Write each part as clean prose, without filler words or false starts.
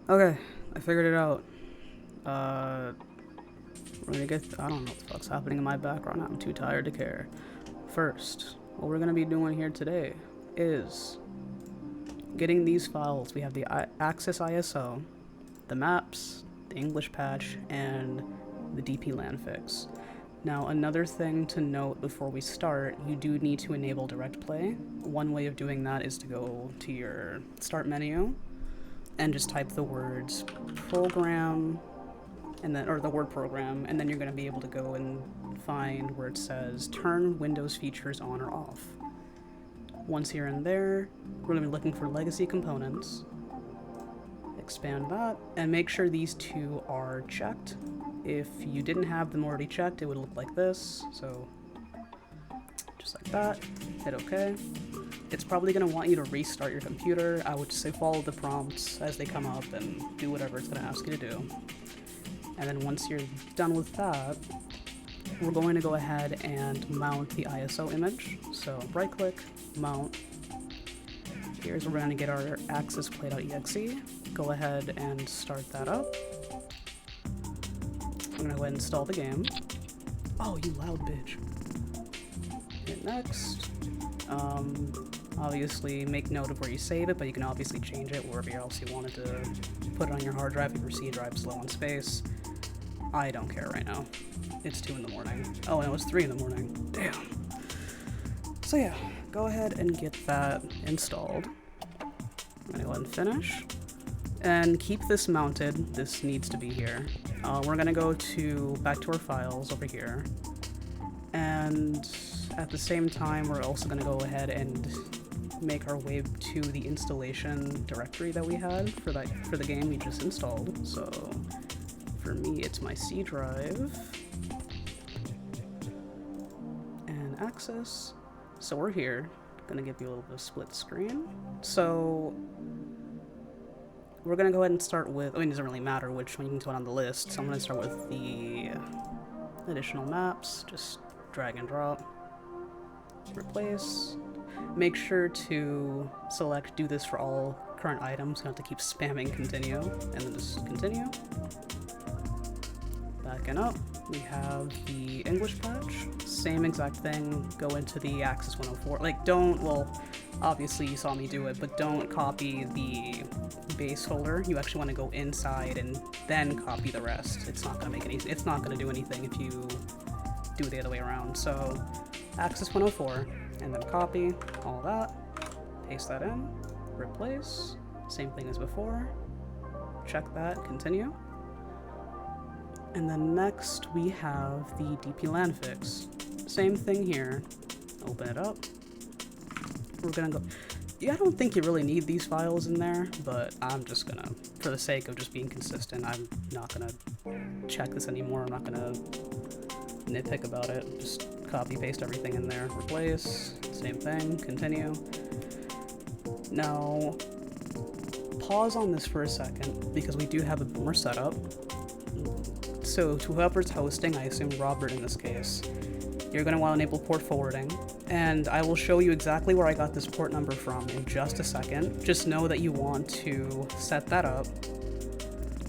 Okay, I figured it out. We're gonna get. I don't know what the fuck's happening in my background. I'm too tired to care. First, what we're gonna be doing here today is getting these files. We have the Axis ISO, the maps, the English patch, and the DP LAN fix. Now, another thing to note before we start, you do need to enable direct play. One way of doing that is to go to your start menu and just type the words program and then, or the word program, and then you're going to be able to go and find where it says turn Windows features on or off. Once you're in there, we're going to be looking for legacy components. Expand that and make sure these two are checked. If you didn't have them already checked, it would look like this. So just like that, hit OK. It's probably going to want you to restart your computer. I would say follow the prompts as they come up and do whatever it's going to ask you to do. And then once you're done with that, we're going to go ahead and mount the ISO image. So right click, mount. Here's where we're going to get our Axis play.exe. Go ahead and start that up. I'm going to go ahead and install the game. Oh, you loud bitch. Hit next. Obviously make note of where you save it, but you can obviously change it wherever else you wanted to put it on your hard drive if your C drive's low on space. I don't care right now. It's 2 in the morning. Oh, and it was 3 in the morning. Damn. So yeah, go ahead and get that installed. I'm gonna go ahead and finish. And keep this mounted. This needs to be here. We're gonna go back to our files over here. And at the same time, we're also gonna go ahead and make our way to the installation directory that we had for the game we just installed. So for me, it's my C drive and access. So we're here. Gonna give you a little bit of split screen. So we're gonna go ahead and start with, I mean, it doesn't really matter which one you can put on the list. So I'm gonna start with the additional maps. Just drag and drop, replace. Make sure to select do this for all current items. You don't have to keep spamming continue, and then just continue. Backing up, we have the English patch. Same exact thing, go into the Axis 104. Like, well, obviously you saw me do it, but don't copy the base folder. You actually want to go inside and then copy the rest. It's not going to do anything if you do it the other way around. So, Axis 104, and then copy all that, paste that in, replace, same thing as before, check that, continue. And then next we have the DP LAN fix. Same thing here, open it up. We're gonna go, yeah, I don't think you really need these files in there, but I'm just gonna, for the sake of just being consistent, I'm not gonna check this anymore. I'm not gonna nitpick about it. Just copy paste everything in there, replace, same thing, continue. Now pause on this for a second because we do have a boomer setup. So to whoever's hosting, I assume Robert in this case, you're going to want to enable port forwarding, and I will show you exactly where I got this port number from in just a second. Just know that you want to set that up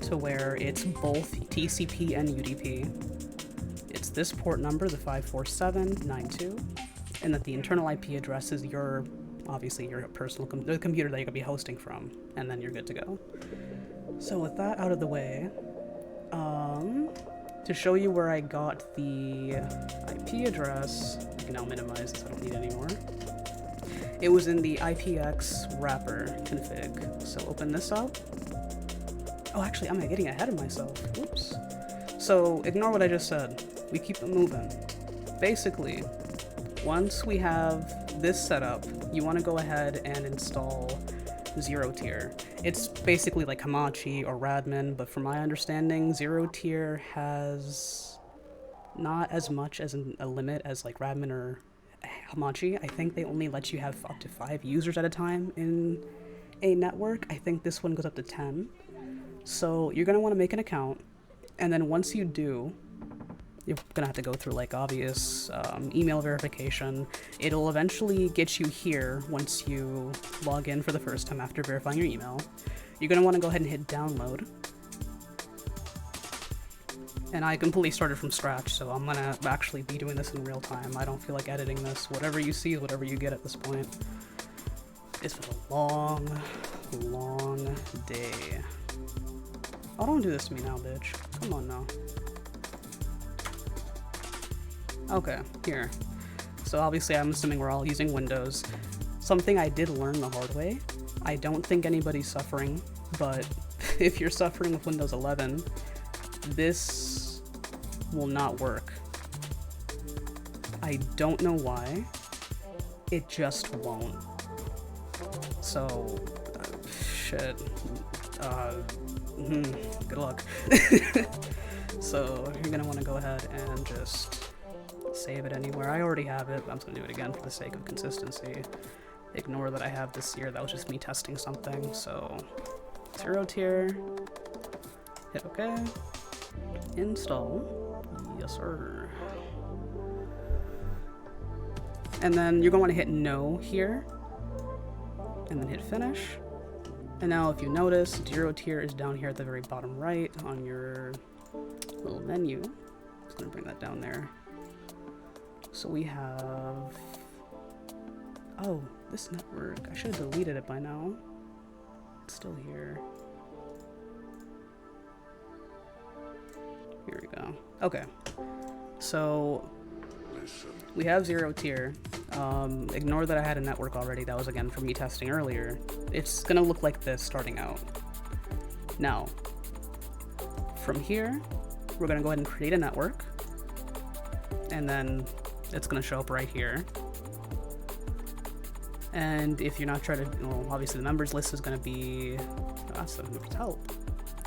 to where it's both TCP and UDP. It's this port number, the 54792, and that the internal IP address is obviously your personal the computer that you're going to be hosting from, and then you're good to go. So with that out of the way, to show you where I got the IP address, I can now minimize this, I don't need it anymore. It was in the IPX wrapper config. So open this up. Oh, actually, I'm getting ahead of myself. Oops. So ignore what I just said. We keep it moving. Basically, once we have this set up, you want to go ahead and install zerotier. It's basically like Hamachi or Radmin, but from my understanding, zerotier has not as much as a limit as like Radmin or Hamachi. I think they only let you have up to 5 users at a time in a network. I think this one goes up to 10. So you're going to want to make an account, and then once you do, you're gonna have to go through like obvious email verification. It'll eventually get you here once you log in for the first time after verifying your email. you're going to want to go ahead and hit download. And I completely started from scratch, so I'm going to actually be doing this in real time. I don't feel like editing this. Whatever you see is whatever you get at this point. It's been a long, long day. Oh, don't do this to me now, bitch. Come on now. Okay, here. So obviously I'm assuming we're all using Windows. Something I did learn the hard way. I don't think anybody's suffering, but if you're suffering with Windows 11, this will not work. I don't know why. It just won't. So, shit. Good luck. So you're gonna want to go ahead and just save it anywhere. I already have it, but I'm just gonna do it again for the sake of consistency. Ignore that I have this here. That was just me testing something. So, zerotier. Hit OK. Install. Yes, sir. And then you're going to want to hit no here. And then hit finish. And now if you notice, zerotier is down here at the very bottom right on your little menu. Just going to bring that down there. So we have... Oh, this network. I should have deleted it by now. It's still here. Here we go. Okay. So we have zerotier. Ignore that I had a network already. That was again from me testing earlier. It's gonna look like this starting out. Now, from here, we're gonna go ahead and create a network. And then it's gonna show up right here. And if you're not trying to, well, obviously the members list is gonna be, that's the help.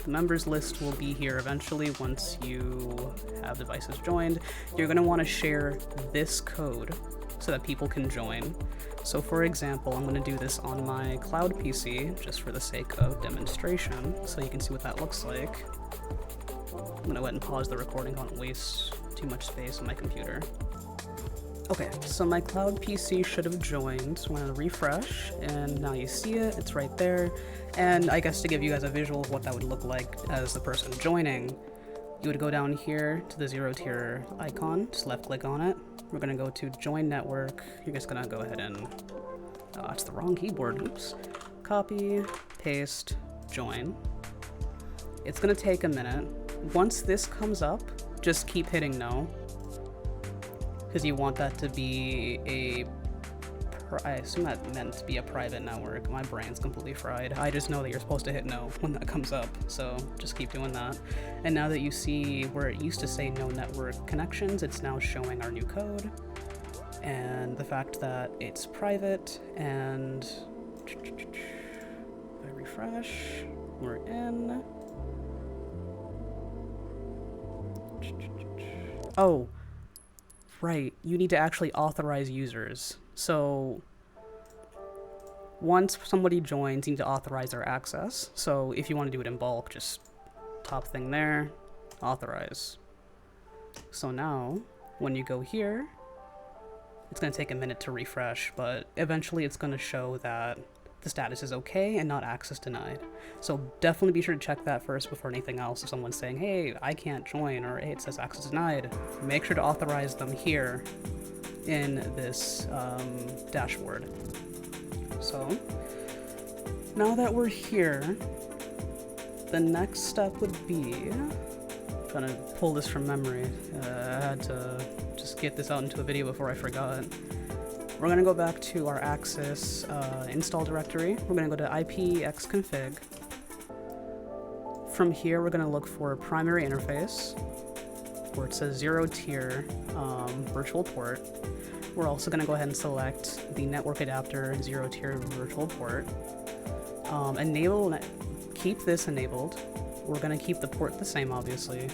The members list will be here eventually once you have devices joined. You're going to want to share this code so that people can join. So for example, I'm going to do this on my cloud PC just for the sake of demonstration so you can see what that looks like. I'm going to go ahead and pause the recording. I don't waste too much space on my computer. Okay, so my cloud PC should have joined, so I'm going to refresh, and now you see it, it's right there. And I guess to give you guys a visual of what that would look like as the person joining, you would go down here to the zerotier icon, just left click on it. We're going to go to join network. You're just going to go ahead and, oh, it's the wrong keyboard, oops. Copy, paste, join. It's going to take a minute. Once this comes up, just keep hitting no. Because you want that to be a, I assume that meant to be a private network. My brain's completely fried. I just know that you're supposed to hit no when that comes up, so just keep doing that. And now that you see where it used to say no network connections, it's now showing our new code. And the fact that it's private, and if I refresh, we're in. Oh. Right, you need to actually authorize users. So once somebody joins, you need to authorize their access. So if you want to do it in bulk, just top thing there, authorize. So now, when you go here, it's going to take a minute to refresh, but eventually it's going to show that the status is okay and not access denied. So definitely be sure to check that first before anything else. If someone's saying, hey, I can't join, or hey, it says access denied, make sure to authorize them here in this dashboard. So now that we're here, the next step would be, I'm trying to pull this from memory. I had to just get this out into a video before I forgot. We're going to go back to our Axis install directory. We're going to go to IPX config. From here, we're going to look for primary interface, where it says zerotier virtual port. We're also going to go ahead and select the network adapter zerotier virtual port. Keep this enabled. We're going to keep the port the same, obviously.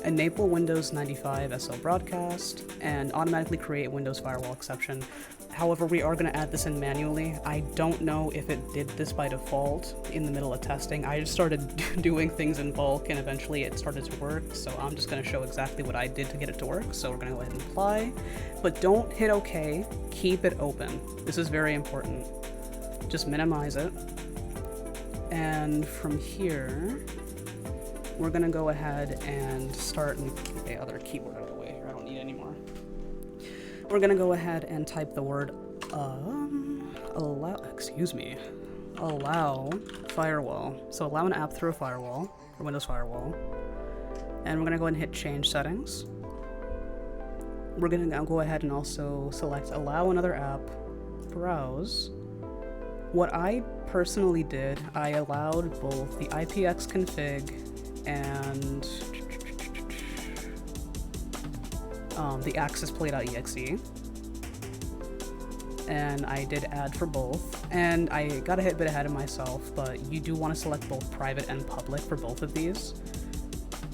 Enable Windows 95 SL broadcast, and automatically create Windows firewall exception. However, we are going to add this in manually. I don't know if it did this by default in the middle of testing. I just started doing things in bulk, and eventually it started to work, so I'm just going to show exactly what I did to get it to work. So we're going to go ahead and apply, but don't hit OK. Keep it open. This is very important. Just minimize it. And from here, we're gonna go ahead and start and get the other keyboard out of the way here. I don't need it anymore. We're gonna go ahead and type the word allow firewall. So allow an app through a firewall, or Windows firewall. And we're gonna go ahead and hit change settings. We're gonna now go ahead and also select allow another app, browse. What I personally did, I allowed both the IPX config and the accessplay.exe, and I did add for both, and I got a bit ahead of myself, but you do want to select both private and public for both of these.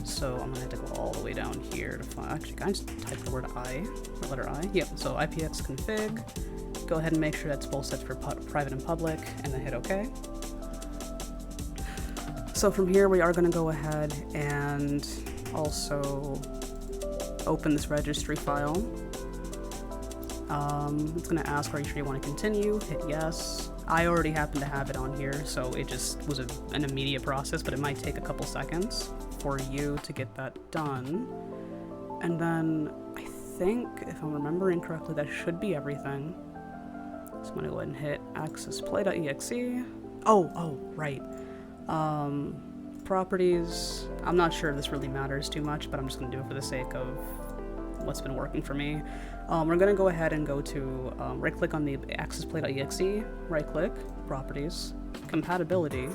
So I'm gonna have to go all the way down here to find, actually can I just type the word I, the letter I? Yep, so IPX config, go ahead and make sure that's both set for private and public, and then hit OK. So from here we are gonna go ahead and also open this registry file. It's gonna ask, are you sure you want to continue? Hit yes. I already happen to have it on here, so it just was an immediate process, but it might take a couple seconds for you to get that done. And then I think, if I'm remembering correctly, that should be everything. So I'm gonna go ahead and hit accessplay.exe. Oh, right. Properties. I'm not sure if this really matters too much, but I'm just gonna do it for the sake of what's been working for me. We're gonna go ahead and go to right click on the accessplay.exe, right click, properties, compatibility,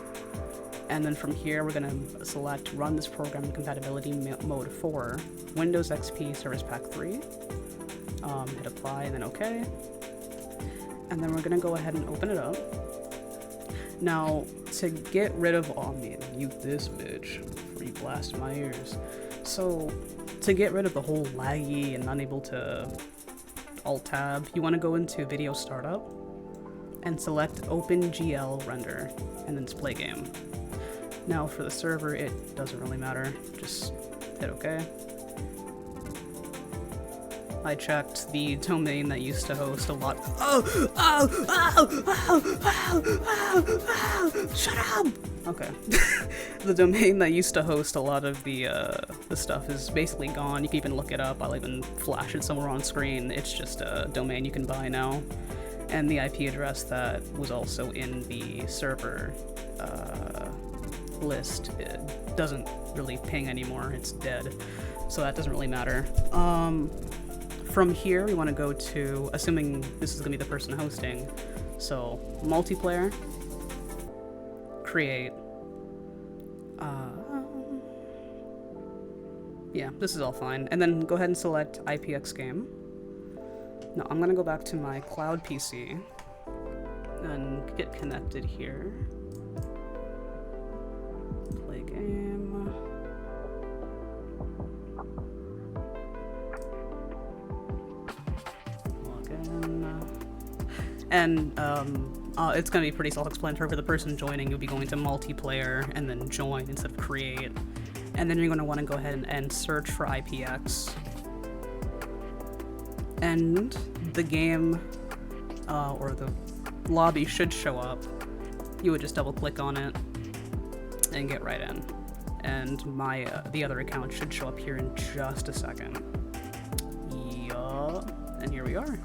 and then from here we're gonna select run this program in compatibility mode 4, Windows XP Service Pack 3, hit apply and then OK, and then we're gonna go ahead and open it up. Now, to get rid of, mute this bitch before you blast my ears. So, to get rid of the whole laggy and unable to alt-tab, you want to go into Video Startup and select OpenGL Render, and then Display Game. Now, for the server, it doesn't really matter. Just hit OK. I checked the domain that used to host a lot. Shut up! Okay. The domain that used to host a lot of the stuff is basically gone. You can even look it up. I'll even flash it somewhere on screen. It's just a domain you can buy now. And the IP address that was also in the server list, it doesn't really ping anymore. It's dead. So that doesn't really matter. From here, we want to go to, assuming this is going to be the person hosting, so multiplayer, create, yeah, this is all fine, and then go ahead and select IPX game. Now I'm going to go back to my cloud PC and get connected here, play game. And it's going to be pretty self-explanatory for the person joining. You'll be going to multiplayer and then join instead of create. And then you're going to want to go ahead and search for IPX. And the game or the lobby should show up. You would just double click on it and get right in. And my the other account should show up here in just a second. Yeah, and here we are.